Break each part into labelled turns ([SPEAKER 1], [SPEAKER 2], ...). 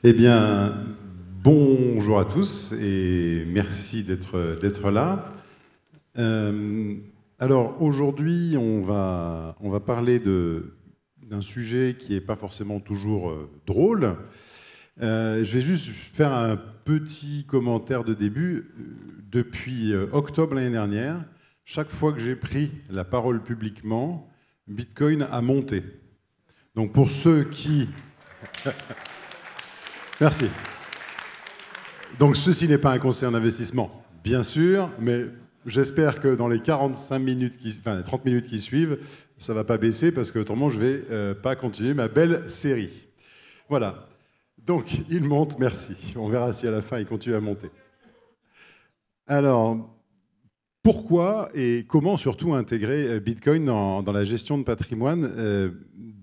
[SPEAKER 1] Eh bien, bonjour à tous et merci d'être là. Alors aujourd'hui, on va parler d'un sujet qui n'est pas forcément toujours drôle. Je vais juste faire un petit commentaire de début. Depuis octobre l'année dernière, chaque fois que j'ai pris la parole publiquement, Bitcoin a monté. Donc pour ceux qui... Merci. Donc ceci n'est pas un conseil en investissement, bien sûr, mais j'espère que dans les 45 minutes enfin, les 30 minutes qui suivent, ça ne va pas baisser parce qu'autrement je ne vais pas continuer ma belle série. Voilà. Donc il monte, merci. On verra si à la fin il continue à monter. Alors, pourquoi et comment surtout intégrer Bitcoin dans la gestion de patrimoine?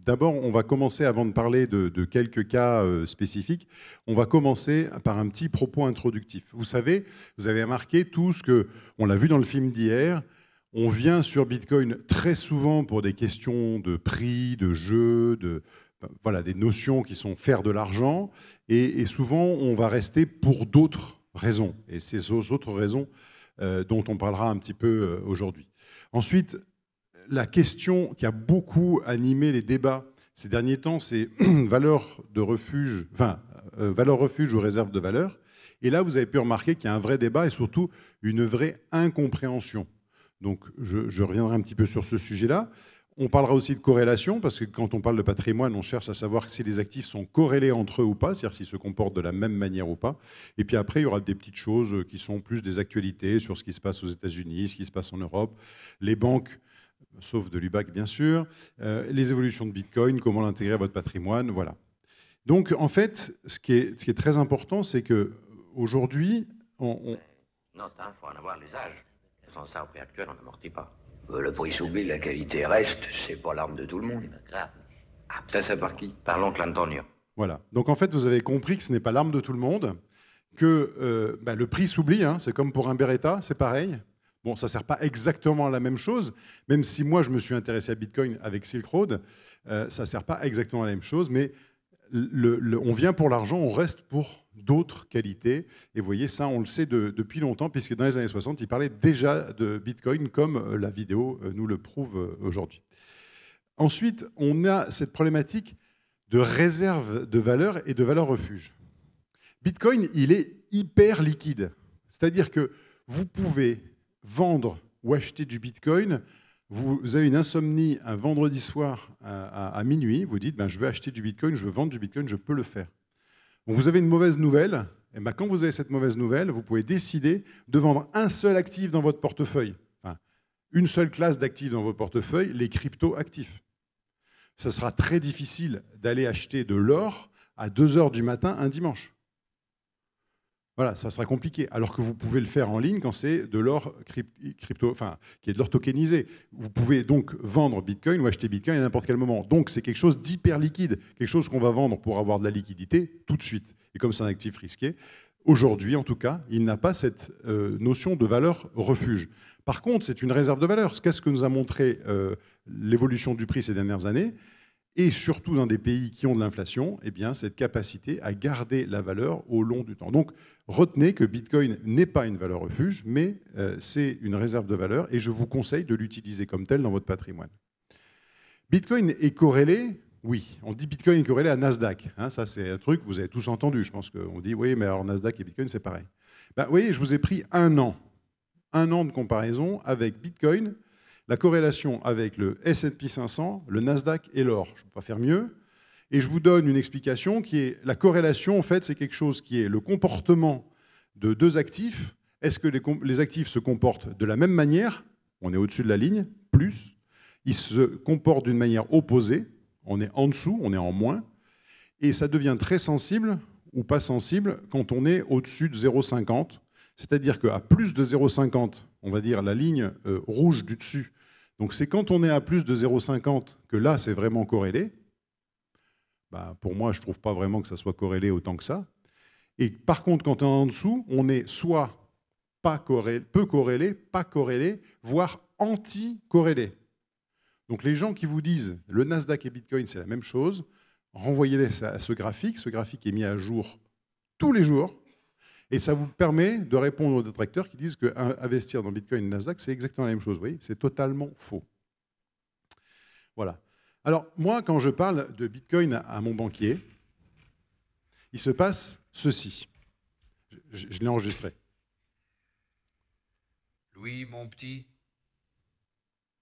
[SPEAKER 1] D'abord, on va commencer, avant de parler de quelques cas spécifiques, on va commencer par un petit propos introductif. Vous savez, vous avez remarqué tous que, on l'a vu dans le film d'hier, on vient sur Bitcoin très souvent pour des questions de prix, de jeu, voilà, des notions qui sont faire de l'argent, et souvent on va rester pour d'autres raisons. Et ces autres raisons dont on parlera un petit peu aujourd'hui. Ensuite, la question qui a beaucoup animé les débats ces derniers temps, c'est valeur de refuge, valeur refuge ou réserve de valeur. Et là, vous avez pu remarquer qu'il y a un vrai débat et surtout une vraie incompréhension. Donc, je reviendrai un petit peu sur ce sujet-là. On parlera aussi de corrélation, parce que quand on parle de patrimoine, on cherche à savoir si les actifs sont corrélés entre eux ou pas, c'est-à-dire s'ils se comportent de la même manière ou pas. Et puis après, il y aura des petites choses qui sont plus des actualités sur ce qui se passe aux États-Unis, ce qui se passe en Europe, les banques, sauf de l'UBAC bien sûr, les évolutions de Bitcoin, comment l'intégrer à votre patrimoine, voilà. Donc en fait, ce qui est très important, c'est qu'aujourd'hui,
[SPEAKER 2] Note, hein, faut en avoir l'usage. Sans ça, au prix actuel, on n'amortit pas.
[SPEAKER 3] Le prix s'oublie, la qualité reste, c'est pas l'arme de tout le monde.
[SPEAKER 2] Grave.
[SPEAKER 3] Ça par qui?
[SPEAKER 2] Par l'oncle Antonio.
[SPEAKER 1] Voilà. Donc en fait, vous avez compris que ce n'est pas l'arme de tout le monde, que le prix s'oublie, hein, c'est comme pour un Beretta, c'est pareil. Bon, ça ne sert pas exactement à la même chose, même si moi je me suis intéressé à Bitcoin avec Silk Road, ça ne sert pas exactement à la même chose, mais on vient pour l'argent, on reste pour d'autres qualités. Et vous voyez, ça, on le sait depuis longtemps, puisque dans les années 60, ils parlaient déjà de Bitcoin, comme la vidéo nous le prouve aujourd'hui. Ensuite, on a cette problématique de réserve de valeur et de valeur refuge. Bitcoin, il est hyper liquide. C'est-à-dire que vous pouvez vendre ou acheter du Bitcoin. Vous avez une insomnie un vendredi soir à minuit, vous dites je veux acheter du Bitcoin, je veux vendre du Bitcoin, je peux le faire. Donc vous avez une mauvaise nouvelle, et quand vous avez cette mauvaise nouvelle, vous pouvez décider de vendre un seul actif dans votre portefeuille, enfin, une seule classe d'actifs dans votre portefeuille, les crypto-actifs. Ça sera très difficile d'aller acheter de l'or à 2 heures du matin un dimanche. Voilà, ça sera compliqué. Alors que vous pouvez le faire en ligne quand c'est de l'or crypto, enfin, qui est de l'or tokenisé. Vous pouvez donc vendre Bitcoin ou acheter Bitcoin à n'importe quel moment. Donc c'est quelque chose d'hyper liquide, quelque chose qu'on va vendre pour avoir de la liquidité tout de suite. Et comme c'est un actif risqué, aujourd'hui en tout cas, il n'a pas cette notion de valeur refuge. Par contre, c'est une réserve de valeur. Qu'est-ce que nous a montré l'évolution du prix ces dernières années ? Et surtout dans des pays qui ont de l'inflation, eh bien, cette capacité à garder la valeur au long du temps. Donc, retenez que Bitcoin n'est pas une valeur refuge, mais c'est une réserve de valeur, et je vous conseille de l'utiliser comme tel dans votre patrimoine. Bitcoin est corrélé, oui, on dit Bitcoin est corrélé à Nasdaq. Hein, ça, c'est un truc que vous avez tous entendu. Je pense qu'on dit, oui, mais alors Nasdaq et Bitcoin, c'est pareil. Vous voyez, je vous ai pris un an de comparaison avec Bitcoin, la corrélation avec le S&P 500, le Nasdaq et l'or. Je ne peux pas faire mieux. Et je vous donne une explication qui est, la corrélation, en fait, c'est quelque chose qui est le comportement de deux actifs. Est-ce que les actifs se comportent de la même manière? On est au-dessus de la ligne, plus. Ils se comportent d'une manière opposée. On est en dessous, on est en moins. Et ça devient très sensible ou pas sensible quand on est au-dessus de 0,50. C'est-à-dire qu'à plus de 0,50, on va dire la ligne rouge du dessus, donc c'est quand on est à plus de 0,50 que là, c'est vraiment corrélé. Pour moi, je ne trouve pas vraiment que ça soit corrélé autant que ça. Et par contre, quand on est en dessous, on est soit pas corrélé, peu corrélé, pas corrélé, voire anti-corrélé. Donc les gens qui vous disent le Nasdaq et Bitcoin, c'est la même chose, renvoyez-les à ce graphique. Ce graphique est mis à jour tous les jours. Et ça vous permet de répondre aux détracteurs qui disent qu'investir dans Bitcoin et Nasdaq, c'est exactement la même chose. Vous voyez, c'est totalement faux. Voilà. Alors, moi, quand je parle de Bitcoin à mon banquier, il se passe ceci. Je l'ai enregistré.
[SPEAKER 4] Louis, mon petit,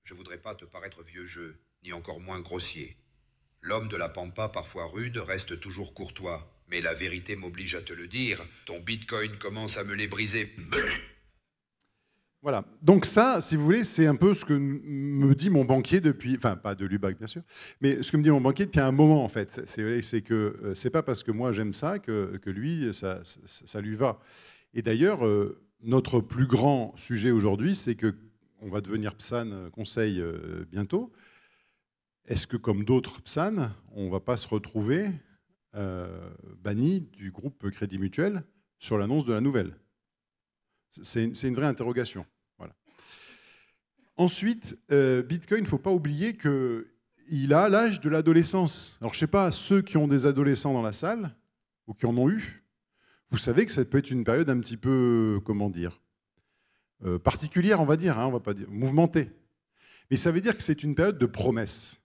[SPEAKER 4] je voudrais pas te paraître vieux jeu, ni encore moins grossier. L'homme de la pampa, parfois rude, reste toujours courtois. Mais la vérité m'oblige à te le dire, ton Bitcoin commence à me les briser.
[SPEAKER 1] Voilà. Donc ça, si vous voulez, c'est un peu ce que me dit mon banquier depuis... Enfin, pas de l'UBAC, bien sûr, mais ce que me dit mon banquier depuis un moment, en fait. C'est que c'est pas parce que moi j'aime ça que lui, ça lui va. Et d'ailleurs, notre plus grand sujet aujourd'hui, c'est qu'on va devenir PSAN Conseil bientôt. Est-ce que, comme d'autres PSAN, on ne va pas se retrouver banni du groupe Crédit Mutuel sur l'annonce de la nouvelle? C'est une vraie interrogation. Voilà. Ensuite, Bitcoin, il ne faut pas oublier qu'il a l'âge de l'adolescence. Alors, je ne sais pas, ceux qui ont des adolescents dans la salle, ou qui en ont eu, vous savez que ça peut être une période un petit peu, comment dire, particulière, on va dire, hein, on va pas dire mouvementée. Mais ça veut dire que c'est une période de promesses.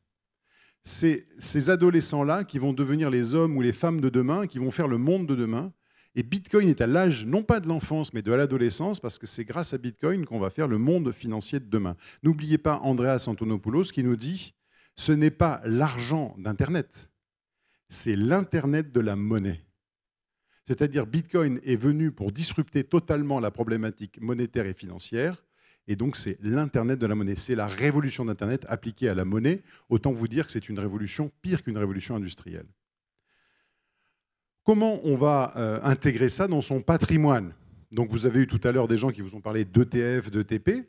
[SPEAKER 1] C'est ces adolescents-là qui vont devenir les hommes ou les femmes de demain, qui vont faire le monde de demain. Et Bitcoin est à l'âge, non pas de l'enfance, mais de l'adolescence, parce que c'est grâce à Bitcoin qu'on va faire le monde financier de demain. N'oubliez pas Andreas Antonopoulos qui nous dit « ce n'est pas l'argent d'Internet, c'est l'Internet de la monnaie ». C'est-à-dire Bitcoin est venu pour disrupter totalement la problématique monétaire et financière, et donc c'est l'Internet de la monnaie. C'est la révolution d'Internet appliquée à la monnaie. Autant vous dire que c'est une révolution pire qu'une révolution industrielle. Comment on va intégrer ça dans son patrimoine? Donc vous avez eu tout à l'heure des gens qui vous ont parlé d'ETF, d'ETP.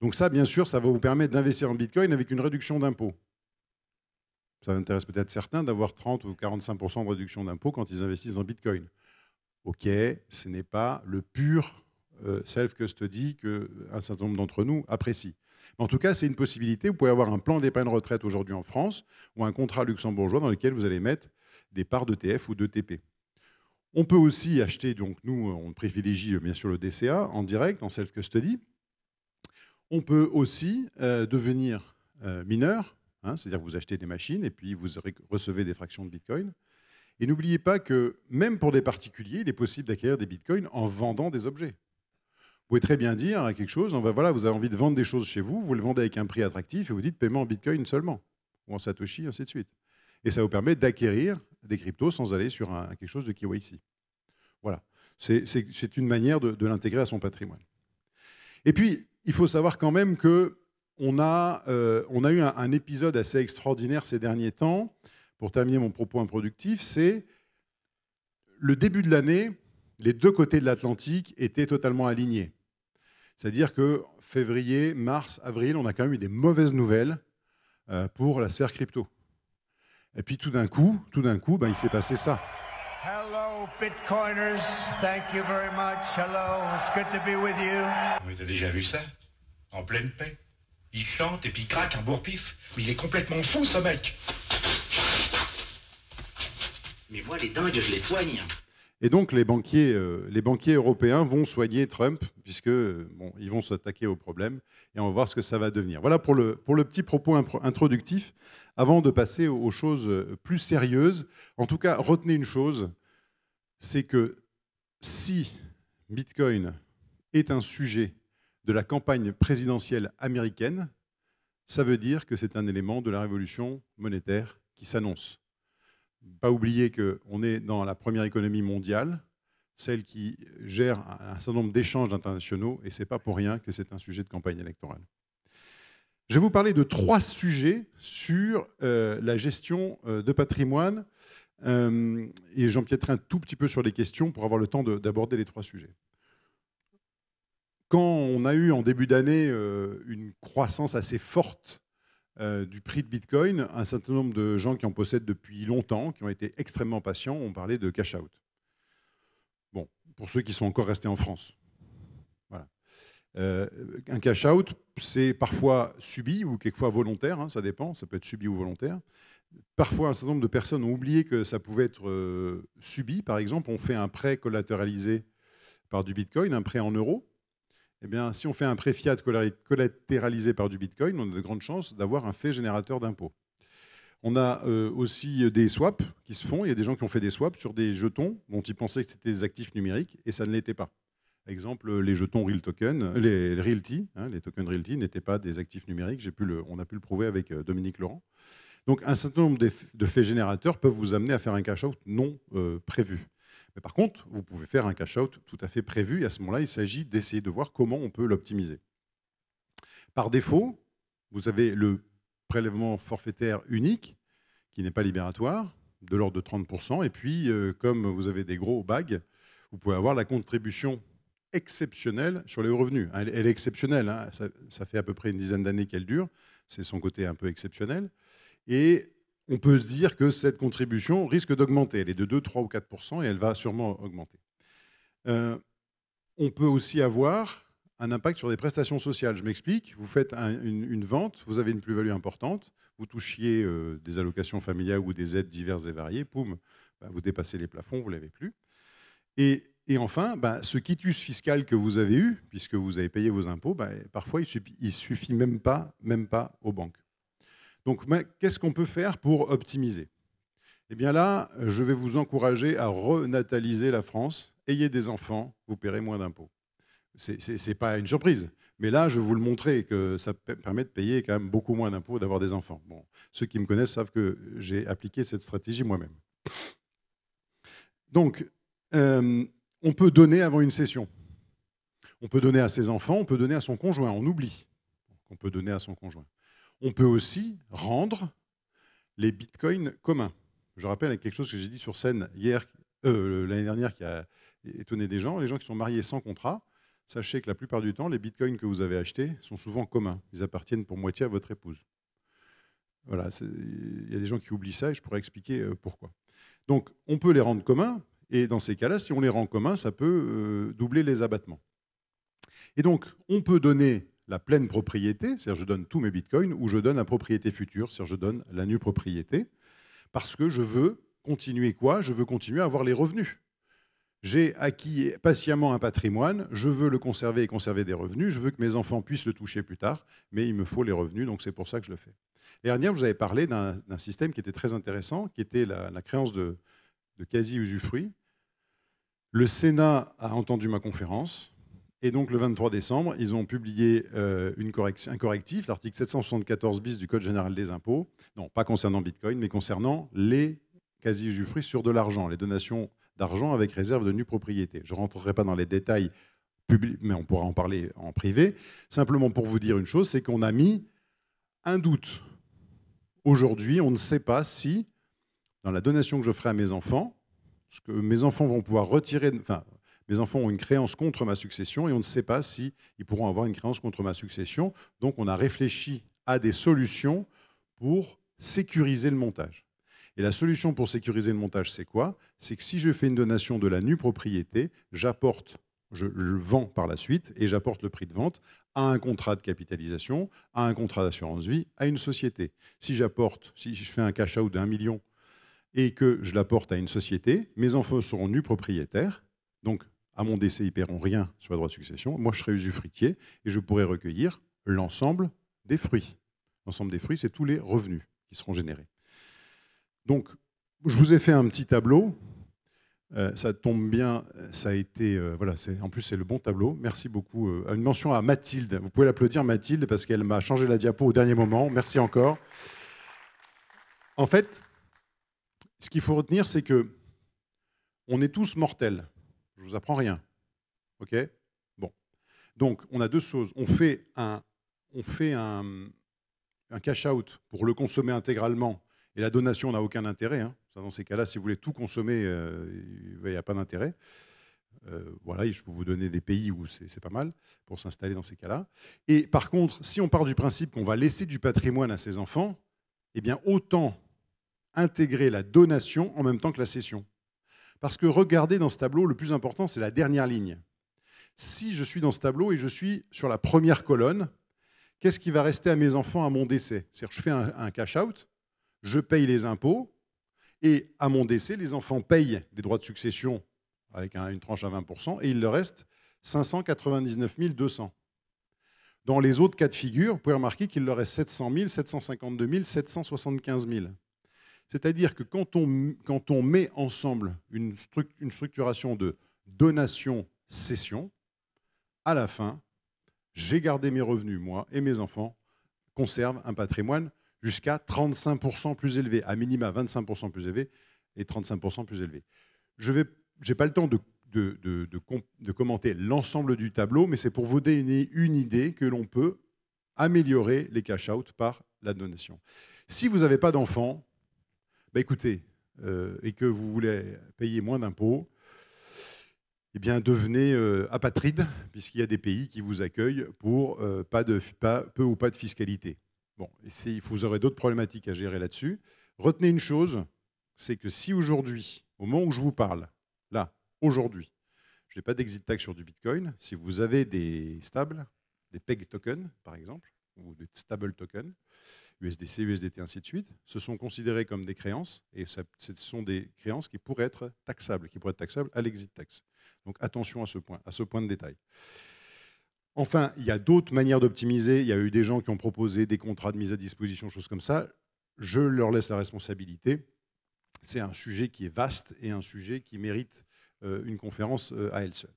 [SPEAKER 1] Donc ça, bien sûr, ça va vous permettre d'investir en Bitcoin avec une réduction d'impôt. Ça intéresse peut-être certains d'avoir 30 ou 45% de réduction d'impôt quand ils investissent en Bitcoin. OK, ce n'est pas le pur self-custody qu'un certain nombre d'entre nous apprécient. En tout cas, c'est une possibilité. Vous pouvez avoir un plan d'épargne retraite aujourd'hui en France ou un contrat luxembourgeois dans lequel vous allez mettre des parts d'ETF ou d'ETP. On peut aussi acheter, donc nous, on privilégie bien sûr le DCA en direct, en self-custody. On peut aussi devenir mineur, hein, c'est-à-dire que vous achetez des machines et puis vous recevez des fractions de Bitcoin. Et n'oubliez pas que même pour des particuliers, il est possible d'acquérir des Bitcoins en vendant des objets. Vous pouvez très bien dire quelque chose, voilà, vous avez envie de vendre des choses chez vous, vous le vendez avec un prix attractif et vous dites paiement en Bitcoin seulement, ou en Satoshi, ainsi de suite. Et ça vous permet d'acquérir des cryptos sans aller sur quelque chose de KYC. Voilà, c'est une manière de l'intégrer à son patrimoine. Et puis, il faut savoir quand même qu'on a eu un épisode assez extraordinaire ces derniers temps. Pour terminer mon propos improductif, c'est le début de l'année, les deux côtés de l'Atlantique étaient totalement alignés. C'est-à-dire que février, mars, avril, on a quand même eu des mauvaises nouvelles pour la sphère crypto. Et puis tout d'un coup, il s'est passé ça.
[SPEAKER 5] Hello, Bitcoiners. Thank you very much. Hello, it's good to be with you.
[SPEAKER 6] Mais t'as déjà vu ça? En pleine paix. Il chante et puis il craque un bourre-pif. Mais il est complètement fou, ce mec.
[SPEAKER 7] Mais moi, les dingues, je les soigne.
[SPEAKER 1] Et donc, les banquiers européens vont soigner Trump, puisque ils vont s'attaquer au problème, et on va voir ce que ça va devenir. Voilà pour le petit propos introductif, avant de passer aux choses plus sérieuses. En tout cas, retenez une chose, c'est que si Bitcoin est un sujet de la campagne présidentielle américaine, ça veut dire que c'est un élément de la révolution monétaire qui s'annonce. Pas oublier qu'on est dans la première économie mondiale, celle qui gère un certain nombre d'échanges internationaux, et ce n'est pas pour rien que c'est un sujet de campagne électorale. Je vais vous parler de 3 sujets sur la gestion de patrimoine, et j'empiéterai un tout petit peu sur les questions pour avoir le temps d'aborder les 3 sujets. Quand on a eu en début d'année une croissance assez forte du prix de Bitcoin, un certain nombre de gens qui en possèdent depuis longtemps, qui ont été extrêmement patients, ont parlé de cash-out. Bon, pour ceux qui sont encore restés en France. Voilà. Un cash-out, c'est parfois subi ou quelquefois volontaire, hein, ça dépend, ça peut être subi ou volontaire. Parfois, un certain nombre de personnes ont oublié que ça pouvait être subi. Par exemple, on fait un prêt collatéralisé par du Bitcoin, un prêt en euros. Eh bien, si on fait un prêt fiat collatéralisé par du Bitcoin, on a de grandes chances d'avoir un fait générateur d'impôts. On a aussi des swaps qui se font. Il y a des gens qui ont fait des swaps sur des jetons dont ils pensaient que c'était des actifs numériques et ça ne l'était pas. Par exemple, les jetons Real Token, les Realty, les tokens Realty n'étaient pas des actifs numériques. On a pu le prouver avec Dominique Laurent. Donc, un certain nombre de faits générateurs peuvent vous amener à faire un cash-out non prévu. Mais par contre, vous pouvez faire un cash-out tout à fait prévu. Et à ce moment-là, il s'agit d'essayer de voir comment on peut l'optimiser. Par défaut, vous avez le prélèvement forfaitaire unique, qui n'est pas libératoire, de l'ordre de 30%. Et puis, comme vous avez des gros bags, vous pouvez avoir la contribution exceptionnelle sur les revenus. Elle est exceptionnelle. Hein. Ça fait à peu près une dizaine d'années qu'elle dure. C'est son côté un peu exceptionnel. Et on peut se dire que cette contribution risque d'augmenter. Elle est de 2, 3 ou 4% et elle va sûrement augmenter. On peut aussi avoir un impact sur des prestations sociales. Je m'explique. Vous faites une vente, vous avez une plus-value importante, vous touchiez des allocations familiales ou des aides diverses et variées, poum, vous dépassez les plafonds, vous ne l'avez plus. Et enfin, ce quitus fiscal que vous avez eu, puisque vous avez payé vos impôts, parfois il ne suffit même pas aux banques. Donc, qu'est-ce qu'on peut faire pour optimiser? Eh bien là, je vais vous encourager à renataliser la France. Ayez des enfants, vous paierez moins d'impôts. Ce n'est pas une surprise. Mais là, je vais vous le montrer que ça permet de payer quand même beaucoup moins d'impôts d'avoir des enfants. Bon, ceux qui me connaissent savent que j'ai appliqué cette stratégie moi-même. Donc, on peut donner avant une cession. On peut donner à ses enfants, on peut donner à son conjoint. On oublie qu'on peut donner à son conjoint. On peut aussi rendre les bitcoins communs. Je rappelle avec quelque chose que j'ai dit sur scène l'année dernière qui a étonné des gens. Les gens qui sont mariés sans contrat, sachez que la plupart du temps, les bitcoins que vous avez achetés sont souvent communs. Ils appartiennent pour moitié à votre épouse. Voilà, il y a des gens qui oublient ça et je pourrais expliquer pourquoi. Donc, on peut les rendre communs et dans ces cas-là, si on les rend communs, ça peut doubler les abattements. Et donc, on peut donner la pleine propriété, c'est-à-dire je donne tous mes bitcoins, ou je donne la propriété future, c'est-à-dire je donne la nue propriété, parce que je veux continuer quoi? Je veux continuer à avoir les revenus. J'ai acquis patiemment un patrimoine, je veux le conserver et conserver des revenus, je veux que mes enfants puissent le toucher plus tard, mais il me faut les revenus, donc c'est pour ça que je le fais. L'année dernière, je vous avais parlé d'un système qui était très intéressant, qui était la créance de quasi-usufruit. Le Sénat a entendu ma conférence, et donc le 23 décembre, ils ont publié un correctif, l'article 774 bis du Code général des impôts, non pas concernant Bitcoin, mais concernant les quasi-usufruits sur de l'argent, les donations d'argent avec réserve de nue propriété. Je ne rentrerai pas dans les détails publics, mais on pourra en parler en privé. Simplement pour vous dire une chose, c'est qu'on a mis un doute. Aujourd'hui, on ne sait pas si, dans la donation que je ferai à mes enfants, ce que mes enfants vont pouvoir retirer... Mes enfants ont une créance contre ma succession et on ne sait pas s'ils pourront avoir une créance contre ma succession. Donc, on a réfléchi à des solutions pour sécuriser le montage. Et la solution pour sécuriser le montage, c'est quoi? C'est que si je fais une donation de la nue propriété, je le vends par la suite et j'apporte le prix de vente à un contrat de capitalisation, à un contrat d'assurance vie, à une société. Si je fais un cash-out d'1 million et que je l'apporte à une société, mes enfants seront nus propriétaires. Donc, à mon décès, ils ne paieront rien sur la droit de succession. Moi, je serai usufruitier et je pourrai recueillir l'ensemble des fruits. L'ensemble des fruits, c'est tous les revenus qui seront générés. Donc, je vous ai fait un petit tableau. Ça tombe bien, ça a été... voilà, en plus, c'est le bon tableau. Merci beaucoup. Une mention à Mathilde. Vous pouvez l'applaudir, Mathilde, parce qu'elle m'a changé la diapo au dernier moment. Merci encore. En fait, ce qu'il faut retenir, c'est que on est tous mortels. Je ne vous apprends rien. OK? Bon. Donc, on a deux choses. On fait un cash-out pour le consommer intégralement et la donation n'a aucun intérêt. Hein. Dans ces cas-là, si vous voulez tout consommer, il n'y a pas d'intérêt. Voilà, je peux vous donner des pays où c'est pas mal pour s'installer dans ces cas-là. Et par contre, si on part du principe qu'on va laisser du patrimoine à ses enfants, eh bien, autant intégrer la donation en même temps que la cession. Parce que regardez dans ce tableau, le plus important, c'est la dernière ligne. Si je suis dans ce tableau et je suis sur la première colonne, qu'est-ce qui va rester à mes enfants à mon décès? C'est-à-dire que je fais un cash-out, je paye les impôts, et à mon décès, les enfants payent les droits de succession avec une tranche à 20%, et il leur reste 599 200. Dans les autres cas de figure, vous pouvez remarquer qu'il leur reste 700 000, 752 000, 775 000. C'est-à-dire que quand on met ensemble une structuration de donation-cession, à la fin, j'ai gardé mes revenus, moi, et mes enfants conservent un patrimoine jusqu'à 35% plus élevé, à minima 25% plus élevé et 35% plus élevé. Je n'ai pas le temps de commenter l'ensemble du tableau, mais c'est pour vous donner une idée que l'on peut améliorer les cash-out par la donation. Si vous n'avez pas d'enfants, écoutez, et que vous voulez payer moins d'impôts, eh bien, devenez apatride, puisqu'il y a des pays qui vous accueillent pour peu ou pas de fiscalité. Bon, vous aurez d'autres problématiques à gérer là-dessus. Retenez une chose, c'est que si aujourd'hui, au moment où je vous parle, là, aujourd'hui, je n'ai pas d'exit tax sur du Bitcoin, si vous avez des stables, des PEG tokens, par exemple, ou des stable tokens, USDC, USDT, ainsi de suite, ce sont considérés comme des créances, et ce sont des créances qui pourraient être taxables à l'exit tax. Donc attention à ce point de détail. Enfin, il y a d'autres manières d'optimiser. Il y a eu des gens qui ont proposé des contrats de mise à disposition, choses comme ça. Je leur laisse la responsabilité. C'est un sujet qui est vaste et un sujet qui mérite une conférence à elle seule.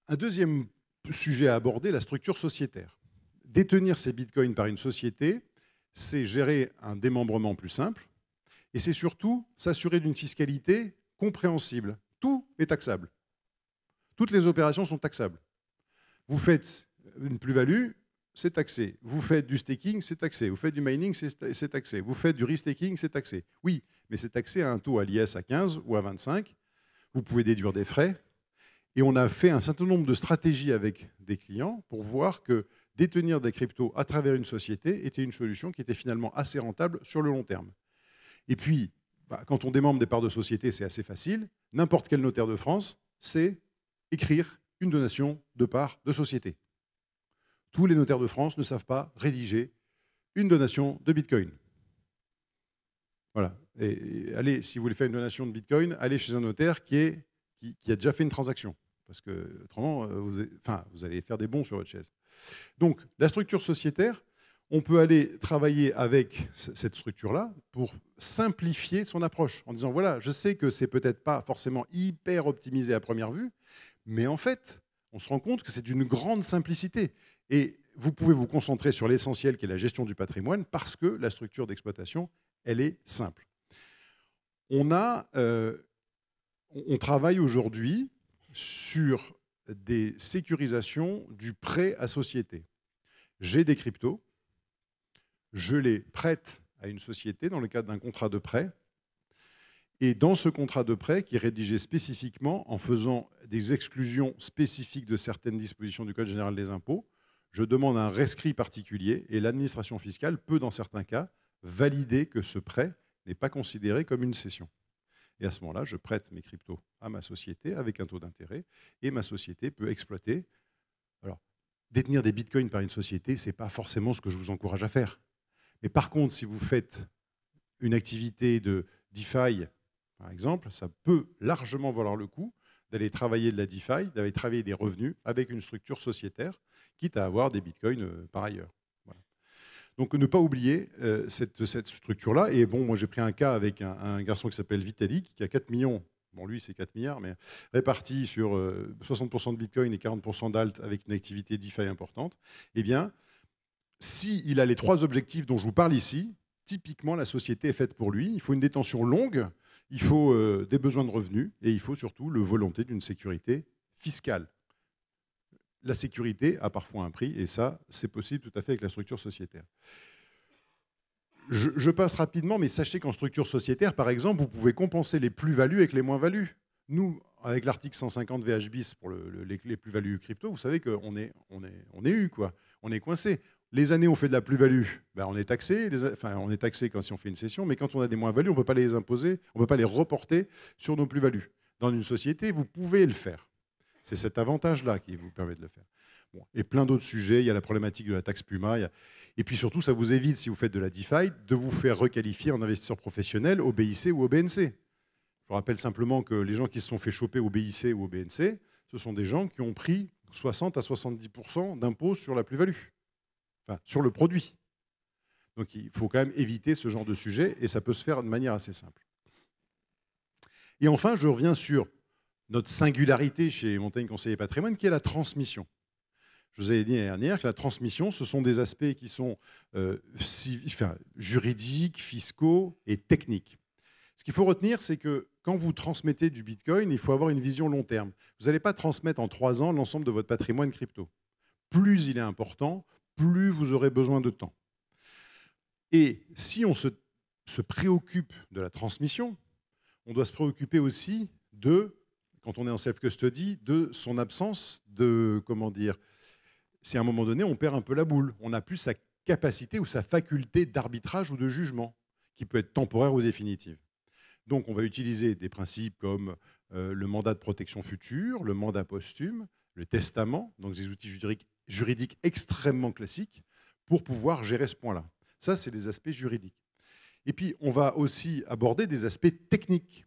[SPEAKER 1] Un deuxième sujet à aborder, la structure sociétaire. Détenir ces bitcoins par une société, c'est gérer un démembrement plus simple et c'est surtout s'assurer d'une fiscalité compréhensible. Tout est taxable. Toutes les opérations sont taxables. Vous faites une plus-value, c'est taxé. Vous faites du staking, c'est taxé. Vous faites du mining, c'est taxé. Vous faites du restaking, c'est taxé. Oui, mais c'est taxé à un taux à l'IS à 15 ou à 25. Vous pouvez déduire des frais. Et on a fait un certain nombre de stratégies avec des clients pour voir que détenir des cryptos à travers une société était une solution qui était finalement assez rentable sur le long terme. Et puis, quand on démembre des parts de société, c'est assez facile. N'importe quel notaire de France sait écrire une donation de parts de société. Tous les notaires de France ne savent pas rédiger une donation de Bitcoin. Voilà. Et allez, si vous voulez faire une donation de Bitcoin, allez chez un notaire qui a déjà fait une transaction. Parce que, autrement, vous allez faire des bons sur votre chaise. Donc, la structure sociétaire, on peut aller travailler avec cette structure-là pour simplifier son approche. En disant, voilà, je sais que c'est peut-être pas forcément hyper optimisé à première vue, mais en fait, on se rend compte que c'est d'une grande simplicité. Et vous pouvez vous concentrer sur l'essentiel qui est la gestion du patrimoine parce que la structure d'exploitation, elle est simple. On travaille aujourd'hui sur des sécurisations du prêt à société. J'ai des cryptos, je les prête à une société dans le cadre d'un contrat de prêt. Et dans ce contrat de prêt, qui est rédigé spécifiquement en faisant des exclusions spécifiques de certaines dispositions du Code général des impôts, je demande un rescrit particulier et l'administration fiscale peut, dans certains cas, valider que ce prêt n'est pas considéré comme une cession. Et à ce moment-là, je prête mes cryptos à ma société avec un taux d'intérêt et ma société peut exploiter. Alors, détenir des bitcoins par une société, ce n'est pas forcément ce que je vous encourage à faire. Mais par contre, si vous faites une activité de DeFi, par exemple, ça peut largement valoir le coup d'aller travailler de la DeFi, d'aller travailler des revenus avec une structure sociétaire, quitte à avoir des bitcoins par ailleurs. Voilà. Donc ne pas oublier cette structure-là. Et bon, moi j'ai pris un cas avec un garçon qui s'appelle Vitalik, qui a 4 millions, bon lui c'est 4 milliards, mais répartis sur 60% de bitcoin et 40% d'alt avec une activité DeFi importante. Eh bien, s'il a les 3 objectifs dont je vous parle ici, typiquement la société est faite pour lui. Il faut une détention longue, il faut des besoins de revenus et il faut surtout la volonté d'une sécurité fiscale. La sécurité a parfois un prix et ça, c'est possible tout à fait avec la structure sociétaire. Je passe rapidement, mais sachez qu'en structure sociétaire, par exemple, vous pouvez compenser les plus-values avec les moins-values. Nous, avec l'article 150 VH bis pour les plus-values crypto, vous savez qu'on est eu, quoi. On est coincé. Les années où on fait de la plus-value, on est taxé. On est taxé si on fait une cession, mais quand on a des moins-values, on ne peut pas les imposer, on ne peut pas les reporter sur nos plus-values. Dans une société, vous pouvez le faire. C'est cet avantage-là qui vous permet de le faire. Bon, et plein d'autres sujets, il y a la problématique de la taxe Puma, et puis surtout, ça vous évite, si vous faites de la DeFi, de vous faire requalifier en investisseur professionnel au BIC ou au BNC. Je vous rappelle simplement que les gens qui se sont fait choper au BIC ou au BNC, ce sont des gens qui ont pris 60 à 70% d'impôts sur la plus-value, enfin, sur le produit. Donc il faut quand même éviter ce genre de sujet, et ça peut se faire de manière assez simple. Et enfin, je reviens sur notre singularité chez Montaigne Conseiller Patrimoine, qui est la transmission. Je vous avais dit l'année dernière que la transmission, ce sont des aspects qui sont juridiques, fiscaux et techniques. Ce qu'il faut retenir, c'est que quand vous transmettez du Bitcoin, il faut avoir une vision long terme. Vous n'allez pas transmettre en 3 ans l'ensemble de votre patrimoine crypto. Plus il est important, plus vous aurez besoin de temps. Et si on se préoccupe de la transmission, on doit se préoccuper aussi de, quand on est en self-custody, de son absence de, comment dire, si à un moment donné, on perd un peu la boule. On n'a plus sa capacité ou sa faculté d'arbitrage ou de jugement, qui peut être temporaire ou définitive. Donc, on va utiliser des principes comme le mandat de protection future, le mandat posthume, le testament, donc des outils juridiques extrêmement classiques, pour pouvoir gérer ce point-là. Ça, c'est les aspects juridiques. Et puis, on va aussi aborder des aspects techniques.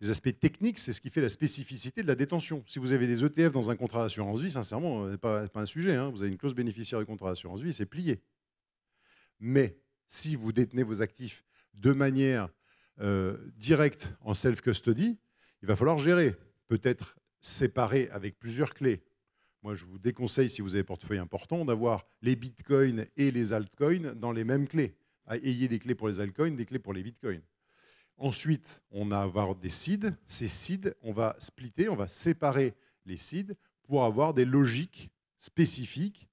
[SPEAKER 1] Les aspects techniques, c'est ce qui fait la spécificité de la détention. Si vous avez des ETF dans un contrat d'assurance vie, sincèrement, ce n'est pas un sujet. Hein. Vous avez une clause bénéficiaire de contrat d'assurance vie, c'est plié. Mais si vous détenez vos actifs de manière directe en self-custody, il va falloir gérer. Peut-être séparer avec plusieurs clés. Moi, je vous déconseille, si vous avez un portefeuille important, d'avoir les bitcoins et les altcoins dans les mêmes clés. Ayez des clés pour les altcoins, des clés pour les bitcoins. Ensuite, on va avoir des seeds. Ces seeds, on va splitter, on va séparer les seeds pour avoir des logiques spécifiques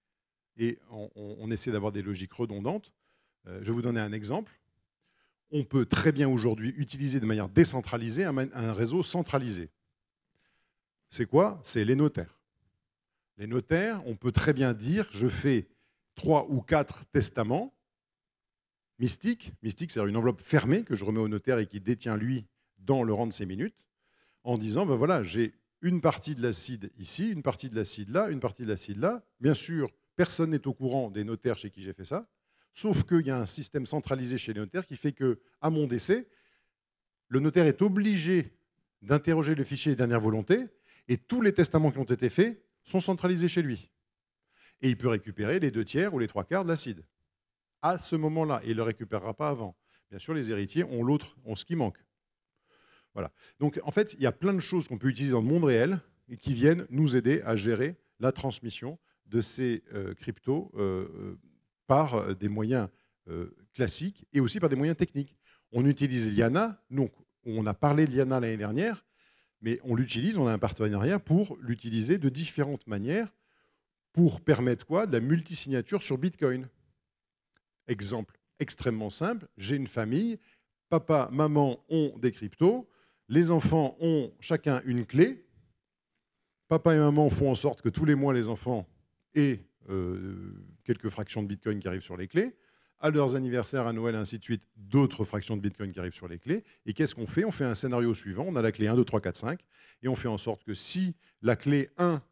[SPEAKER 1] et on essaie d'avoir des logiques redondantes. Je vais vous donner un exemple. On peut très bien aujourd'hui utiliser de manière décentralisée un réseau centralisé. C'est quoi? C'est les notaires. Les notaires, on peut très bien dire, je fais 3 ou 4 testaments mystiques. Mystique, c'est une enveloppe fermée que je remets au notaire et qui détient, lui, dans le rang de ses minutes, en disant, ben voilà, j'ai une partie de la seed ici, une partie de la seed là, une partie de la seed là. Bien sûr, personne n'est au courant des notaires chez qui j'ai fait ça, sauf qu'il y a un système centralisé chez les notaires qui fait qu'à mon décès, le notaire est obligé d'interroger le fichier des dernières volontés et tous les testaments qui ont été faits sont centralisés chez lui. Et il peut récupérer les 2/3 ou les 3/4 de la seed à ce moment-là, et il ne le récupérera pas avant. Bien sûr, les héritiers ont ce qui manque. Voilà. Donc, en fait, il y a plein de choses qu'on peut utiliser dans le monde réel et qui viennent nous aider à gérer la transmission de ces cryptos par des moyens classiques et aussi par des moyens techniques. On utilise Liana, donc on a parlé de Liana l'année dernière, mais on l'utilise, on a un partenariat pour l'utiliser de différentes manières pour permettre quoi? De la multisignature sur Bitcoin. Exemple extrêmement simple, j'ai une famille, papa, maman ont des cryptos, les enfants ont chacun une clé, papa et maman font en sorte que tous les mois les enfants aient quelques fractions de Bitcoin qui arrivent sur les clés, à leurs anniversaires, à Noël, ainsi de suite, d'autres fractions de Bitcoin qui arrivent sur les clés. Et qu'est-ce qu'on fait? On fait un scénario suivant, on a la clé 1, 2, 3, 4, 5, et on fait en sorte que si la clé 1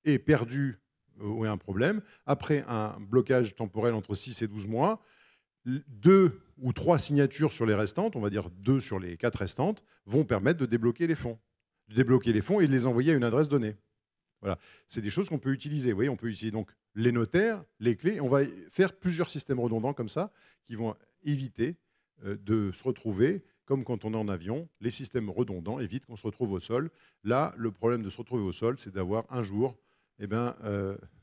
[SPEAKER 1] est perdue ou a un problème, après un blocage temporel entre 6 et 12 mois, 2 ou 3 signatures sur les restantes, on va dire 2 sur les 4 restantes, vont permettre de débloquer les fonds. De débloquer les fonds et de les envoyer à une adresse donnée. Voilà. C'est des choses qu'on peut utiliser. Vous voyez, on peut utiliser donc les notaires, les clés. On va faire plusieurs systèmes redondants comme ça qui vont éviter de se retrouver, comme quand on est en avion, les systèmes redondants évitent qu'on se retrouve au sol. Là, le problème de se retrouver au sol, c'est d'avoir un jour,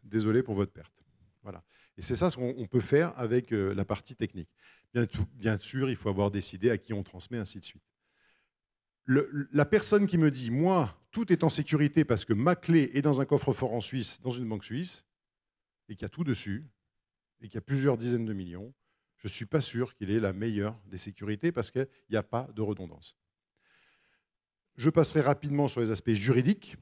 [SPEAKER 1] désolé pour votre perte. Voilà. Et c'est ça ce qu'on peut faire avec la partie technique. Bien sûr, il faut avoir décidé à qui on transmet, ainsi de suite. La personne qui me dit, moi, tout est en sécurité parce que ma clé est dans un coffre-fort en Suisse, dans une banque suisse, et qu'il y a tout dessus, et qu'il y a plusieurs dizaines de millions, je ne suis pas sûr qu'il ait la meilleure des sécurités parce qu'il n'y a pas de redondance. Je passerai rapidement sur les aspects juridiques.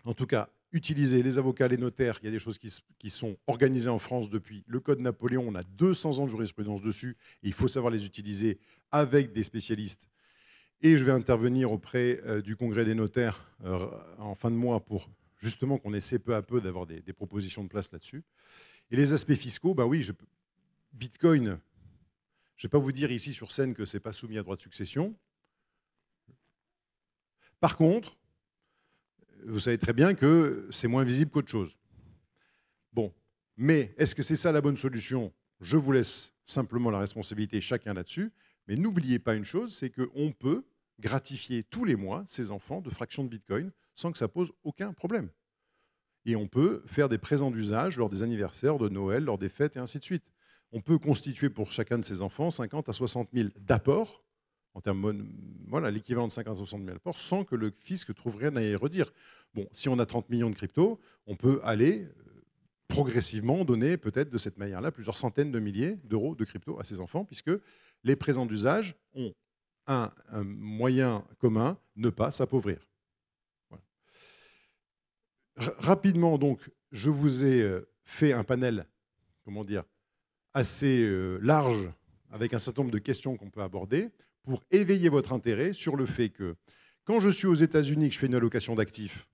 [SPEAKER 1] En tout cas, utiliser les avocats, les notaires, il y a des choses qui sont organisées en France depuis le Code Napoléon. On a 200 ans de jurisprudence dessus, et il faut savoir les utiliser avec des spécialistes Et je vais intervenir auprès du Congrès des notaires en fin de mois pour justement qu'on essaie peu à peu d'avoir des propositions de place là-dessus. Et les aspects fiscaux, bah oui, Bitcoin, je ne vais pas vous dire ici sur scène que ce n'est pas soumis à droit de succession. Par contre, vous savez très bien que c'est moins visible qu'autre chose. Bon, mais est-ce que c'est ça la bonne solution? Je vous laisse simplement la responsabilité chacun là-dessus. Mais n'oubliez pas une chose, c'est qu'on peut gratifier tous les mois ses enfants de fractions de Bitcoin sans que ça pose aucun problème. Et on peut faire des présents d'usage lors des anniversaires, de Noël, lors des fêtes et ainsi de suite. On peut constituer pour chacun de ses enfants 50 à 60 000 d'apports, en termes, voilà, l'équivalent de 50 à 60 000 apports, sans que le fisc trouve rien à y redire. Bon, si on a 30 millions de cryptos, on peut aller progressivement donner peut-être de cette manière-là plusieurs centaines de milliers d'euros de crypto à ses enfants, puisque les présents d'usage ont un moyen commun, ne pas s'appauvrir. Voilà. Rapidement, donc, je vous ai fait un panel, comment dire, assez large, avec un certain nombre de questions qu'on peut aborder, pour éveiller votre intérêt sur le fait que, quand je suis aux États-Unis et que je fais une allocation d'actifs,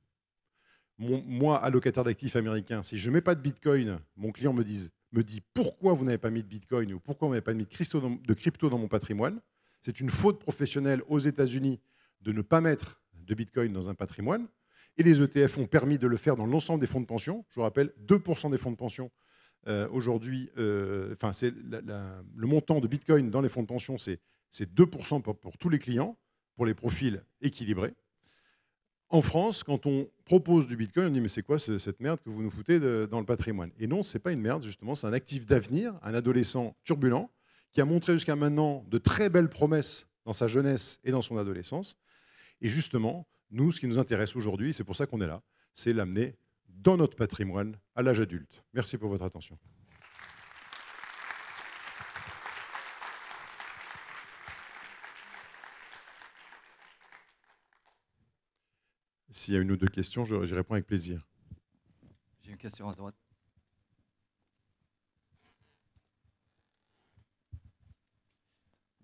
[SPEAKER 1] moi, allocataire d'actifs américain, si je ne mets pas de Bitcoin, mon client me dit pourquoi vous n'avez pas mis de Bitcoin ou pourquoi vous n'avez pas mis de crypto dans mon patrimoine. C'est une faute professionnelle aux États-Unis de ne pas mettre de Bitcoin dans un patrimoine. Et les ETF ont permis de le faire dans l'ensemble des fonds de pension. Je vous rappelle, 2% des fonds de pension aujourd'hui, c'est le montant de Bitcoin dans les fonds de pension, c'est 2% pour tous les clients, pour les profils équilibrés. En France, quand on propose du Bitcoin, on dit « mais c'est quoi cette merde que vous nous foutez dans le patrimoine ?» Et non, ce n'est pas une merde, justement, c'est un actif d'avenir, un adolescent turbulent, qui a montré jusqu'à maintenant de très belles promesses dans sa jeunesse et dans son adolescence. Et justement, nous, ce qui nous intéresse aujourd'hui, c'est pour ça qu'on est là, c'est l'amener dans notre patrimoine à l'âge adulte. Merci pour votre attention. S'il y a une ou deux questions, j'y réponds avec plaisir.
[SPEAKER 8] J'ai une question à droite.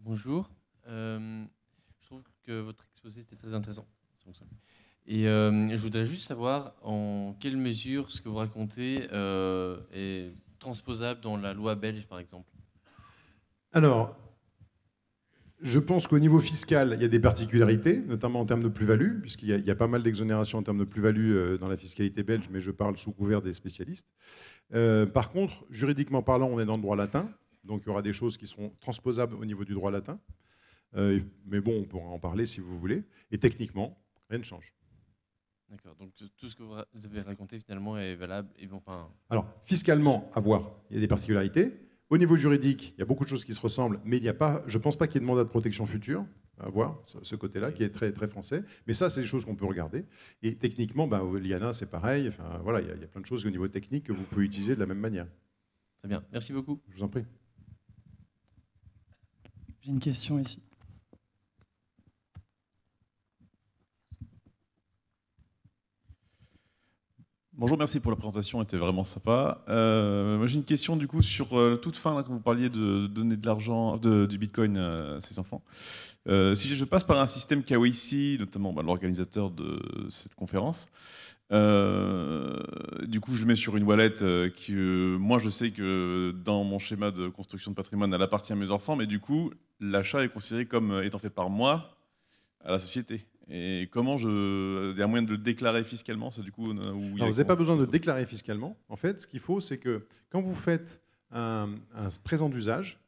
[SPEAKER 9] Bonjour. Je trouve que votre exposé était très intéressant. Et je voudrais juste savoir en quelle mesure ce que vous racontez est transposable dans la loi belge, par exemple.
[SPEAKER 1] Alors, je pense qu'au niveau fiscal, il y a des particularités, notamment en termes de plus-value, puisqu'il y a pas mal d'exonérations en termes de plus-value dans la fiscalité belge, mais je parle sous couvert des spécialistes. Par contre, juridiquement parlant, on est dans le droit latin, donc il y aura des choses qui seront transposables au niveau du droit latin. Mais bon, on pourra en parler si vous voulez. Et techniquement, rien ne change.
[SPEAKER 9] D'accord, donc tout ce que vous avez raconté finalement est valable et bon, enfin...
[SPEAKER 1] Alors, fiscalement, à voir, il y a des particularités. Au niveau juridique, il y a beaucoup de choses qui se ressemblent, mais il n'y a pas, je ne pense pas qu'il y ait de mandat de protection future, à voir, ce côté-là, qui est très, très français. Mais ça, c'est des choses qu'on peut regarder. Et techniquement, l'IANA, c'est pareil. Enfin, voilà, il y a plein de choses au niveau technique que vous pouvez utiliser de la même manière.
[SPEAKER 9] Très bien, merci beaucoup.
[SPEAKER 1] Je vous en prie.
[SPEAKER 10] J'ai une question ici.
[SPEAKER 11] Bonjour, merci pour la présentation, elle était vraiment sympa. Moi j'ai une question du coup sur toute fin, là, quand vous parliez de donner de l'argent, du Bitcoin à ses enfants. Si je passe par un système KYC, notamment l'organisateur de cette conférence, du coup je le mets sur une wallet qui, moi je sais que dans mon schéma de construction de patrimoine, elle appartient à mes enfants, mais du coup l'achat est considéré comme étant fait par moi à la société. Et comment il y a moyen de le déclarer fiscalement, ça, du coup, où
[SPEAKER 1] vous n'avez pas besoin de le déclarer fiscalement. En fait, ce qu'il faut, c'est que quand vous faites un présent d'usage,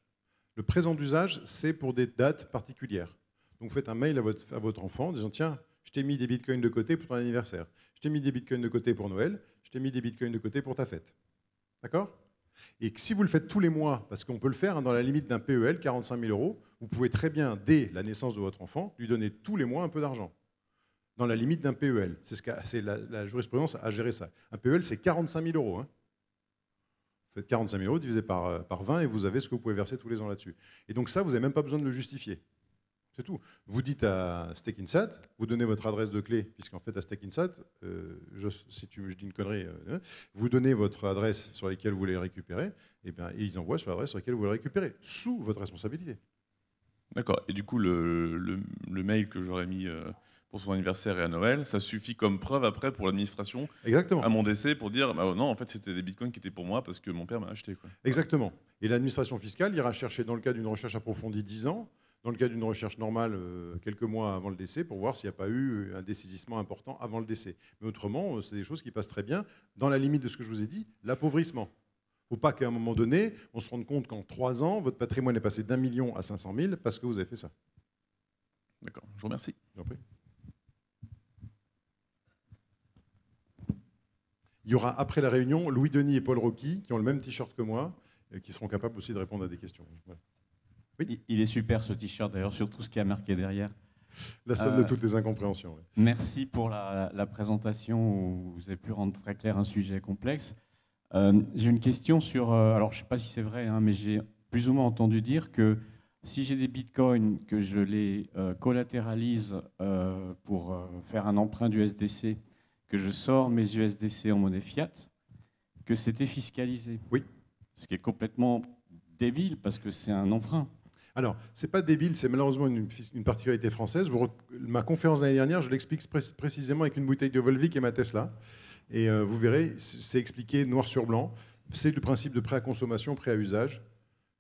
[SPEAKER 1] le présent d'usage, c'est pour des dates particulières. Donc vous faites un mail à votre enfant en disant « Tiens, je t'ai mis des bitcoins de côté pour ton anniversaire. Je t'ai mis des bitcoins de côté pour Noël. Je t'ai mis des bitcoins de côté pour ta fête. » D'accord ? Et que si vous le faites tous les mois, parce qu'on peut le faire dans la limite d'un PEL, 45 000 €, vous pouvez très bien, dès la naissance de votre enfant, lui donner tous les mois un peu d'argent. Dans la limite d'un PEL. C'est la jurisprudence a géré ça. Un PEL, c'est 45 000 €. Hein. Vous faites 45 000 € divisé par 20 et vous avez ce que vous pouvez verser tous les ans là-dessus. Et donc ça, vous n'avez même pas besoin de le justifier. C'est tout. Vous dites à Stekinsat, vous donnez votre adresse de clé, puisqu'en fait à Stekinsat, si je dis une connerie, vous donnez votre adresse sur laquelle vous voulez récupérer, et ils envoient sur l'adresse sur laquelle vous voulez récupérer, sous votre responsabilité.
[SPEAKER 11] D'accord. Et du coup, le mail que j'aurais mis pour son anniversaire et à Noël, ça suffit comme preuve après pour l'administration à mon décès pour dire bah, non, en fait, c'était des bitcoins qui étaient pour moi parce que mon père m'a acheté. Quoi.
[SPEAKER 1] Exactement. Et l'administration fiscale ira chercher, dans le cas d'une recherche approfondie, 10 ans, dans le cas d'une recherche normale, quelques mois avant le décès, pour voir s'il n'y a pas eu un dessaisissement important avant le décès. Mais autrement, c'est des choses qui passent très bien, dans la limite de ce que je vous ai dit, l'appauvrissement. Il ne faut pas qu'à un moment donné, on se rende compte qu'en 3 ans, votre patrimoine est passé d'1 million à 500 000 parce que vous avez fait ça.
[SPEAKER 11] D'accord, je vous remercie.
[SPEAKER 1] Il y aura après la réunion Louis Denis et Paul Rocky qui ont le même t-shirt que moi, qui seront capables aussi de répondre à des questions. Voilà. Oui.
[SPEAKER 10] Il est super ce t-shirt d'ailleurs, sur tout ce qui est marqué derrière.
[SPEAKER 1] La somme de toutes les incompréhensions. Ouais.
[SPEAKER 10] Merci pour la présentation où vous avez pu rendre très clair un sujet complexe. J'ai une question sur... alors je ne sais pas si c'est vrai, hein, mais j'ai plus ou moins entendu dire que si j'ai des bitcoins, que je les collatéralise pour faire un emprunt d'USDC, que je sors mes USDC en monnaie fiat, que c'était fiscalisé.
[SPEAKER 1] Oui.
[SPEAKER 10] Ce qui est complètement débile parce que c'est un emprunt.
[SPEAKER 1] Alors, ce n'est pas débile, c'est malheureusement une particularité française. Ma conférence l'année dernière, je l'explique précisément avec une bouteille de Volvic et ma Tesla. Et vous verrez, c'est expliqué noir sur blanc. C'est le principe de prêt à consommation, prêt à usage.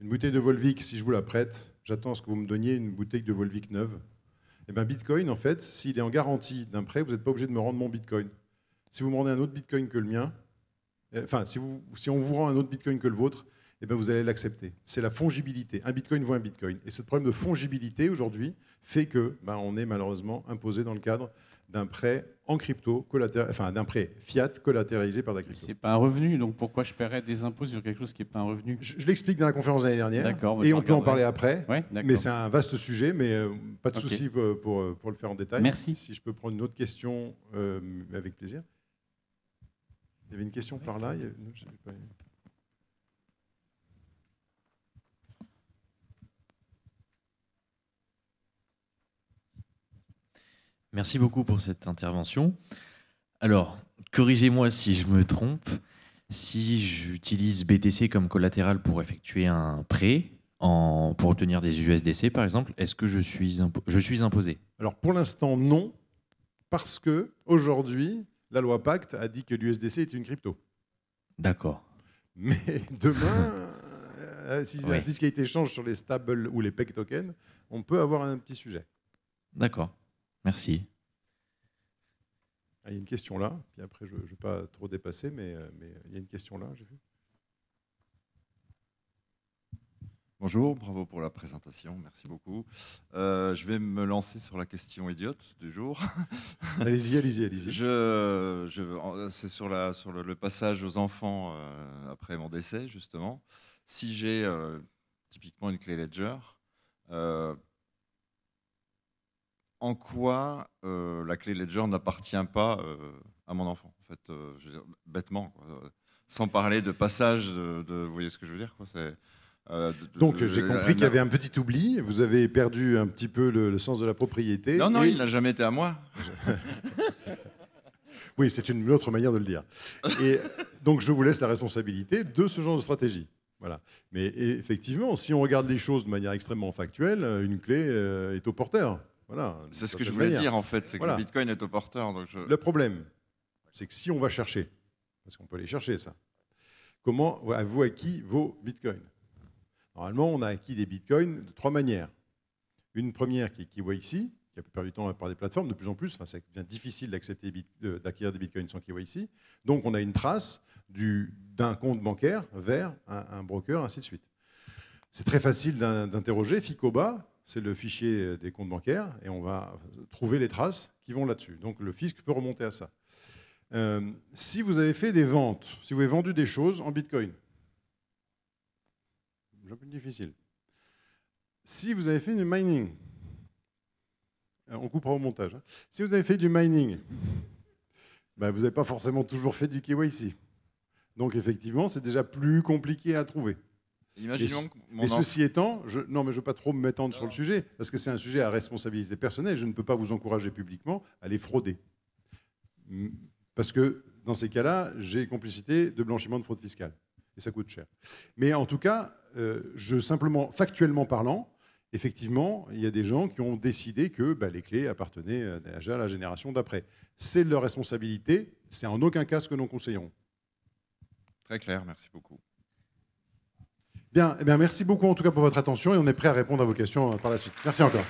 [SPEAKER 1] Une bouteille de Volvic, si je vous la prête, j'attends à ce que vous me donniez une bouteille de Volvic neuve. Et bien Bitcoin, en fait, s'il est en garantie d'un prêt, vous n'êtes pas obligé de me rendre mon Bitcoin. Si vous me rendez un autre Bitcoin que le mien, enfin, si on vous rend un autre Bitcoin que le vôtre, eh bien, vous allez l'accepter. C'est la fongibilité. Un Bitcoin vaut un Bitcoin. Et ce problème de fongibilité, aujourd'hui, fait que on est malheureusement imposé dans le cadre d'un prêt en crypto, enfin d'un prêt fiat collatéralisé par de la crypto.
[SPEAKER 10] Ce n'est pas un revenu, donc pourquoi je paierais des impôts sur quelque chose qui n'est pas un revenu?
[SPEAKER 1] Je l'explique dans la conférence l'année dernière.
[SPEAKER 10] D'accord.
[SPEAKER 1] Et on peut en parler après.
[SPEAKER 10] Ouais,
[SPEAKER 1] mais c'est un vaste sujet, mais pas de souci pour le faire en détail.
[SPEAKER 10] Merci.
[SPEAKER 1] Si je peux prendre une autre question, avec plaisir. Il y avait une question par là.
[SPEAKER 12] Merci beaucoup pour cette intervention. Alors, corrigez-moi si je me trompe. Si j'utilise BTC comme collatéral pour effectuer un prêt, pour obtenir des USDC par exemple, est-ce que je suis imposé?
[SPEAKER 1] Alors pour l'instant non, parce que aujourd'hui la loi Pacte a dit que l'USDC est une crypto.
[SPEAKER 12] D'accord.
[SPEAKER 1] Mais demain, si la fiscalité change sur les stables ou les PEG tokens, on peut avoir un petit sujet.
[SPEAKER 12] D'accord. Merci.
[SPEAKER 1] Il y a une question là, puis après je ne vais pas trop dépasser, mais il y a une question là, j'ai vu.
[SPEAKER 8] Bonjour, bravo pour la présentation, merci beaucoup. Je vais me lancer sur la question idiote du jour.
[SPEAKER 1] Allez-y.
[SPEAKER 8] C'est sur le passage aux enfants après mon décès, justement. Si j'ai typiquement une clé Ledger, en quoi la clé Ledger n'appartient pas à mon enfant, en fait, je veux dire, bêtement, quoi, sans parler de passage, vous voyez ce que je veux dire, quoi, c'est,
[SPEAKER 1] donc j'ai compris qu'il y avait un petit oubli, vous avez perdu un petit peu le sens de la propriété.
[SPEAKER 8] Non, il n'a jamais été à moi.
[SPEAKER 1] Oui, c'est une autre manière de le dire. Et donc je vous laisse la responsabilité de ce genre de stratégie. Voilà. Mais effectivement, si on regarde les choses de manière extrêmement factuelle, une clé est au porteur. Voilà,
[SPEAKER 8] c'est ce que je voulais dire en fait, c'est que le Bitcoin est au porteur. Donc
[SPEAKER 1] Le problème, c'est que si on va chercher, parce qu'on peut aller chercher ça, comment avez-vous acquis vos Bitcoins? Normalement, on a acquis des Bitcoins de 3 manières. Une première qui est KYC, qui la plupart du temps par des plateformes, de plus en plus, ça devient difficile d'acquérir des Bitcoins sans KYC. Donc on a une trace d'un compte bancaire vers un broker, ainsi de suite. C'est très facile d'interroger. FICOBA, c'est le fichier des comptes bancaires, et on va trouver les traces qui vont là-dessus. Donc le fisc peut remonter à ça. Si vous avez fait des ventes, si vous avez vendu des choses en Bitcoin, c'est un peu difficile. Si vous avez fait du mining, on coupera au montage. Hein. Si vous avez fait du mining, vous n'avez pas forcément toujours fait du KYC. Donc effectivement, c'est déjà plus compliqué à trouver.
[SPEAKER 8] Imaginons
[SPEAKER 1] et ceci étant, je ne veux pas trop me m'étendre sur le sujet, parce que c'est un sujet à responsabilité personnelle. Je ne peux pas vous encourager publiquement à les frauder. Parce que dans ces cas-là, j'ai complicité de blanchiment de fraude fiscale. Et ça coûte cher. Mais en tout cas, simplement, factuellement parlant, effectivement, il y a des gens qui ont décidé que les clés appartenaient déjà à la génération d'après. C'est leur responsabilité, c'est en aucun cas ce que nous conseillons.
[SPEAKER 8] Très clair, merci beaucoup.
[SPEAKER 1] Bien, merci beaucoup en tout cas pour votre attention et on est prêt à répondre à vos questions par la suite. Merci encore.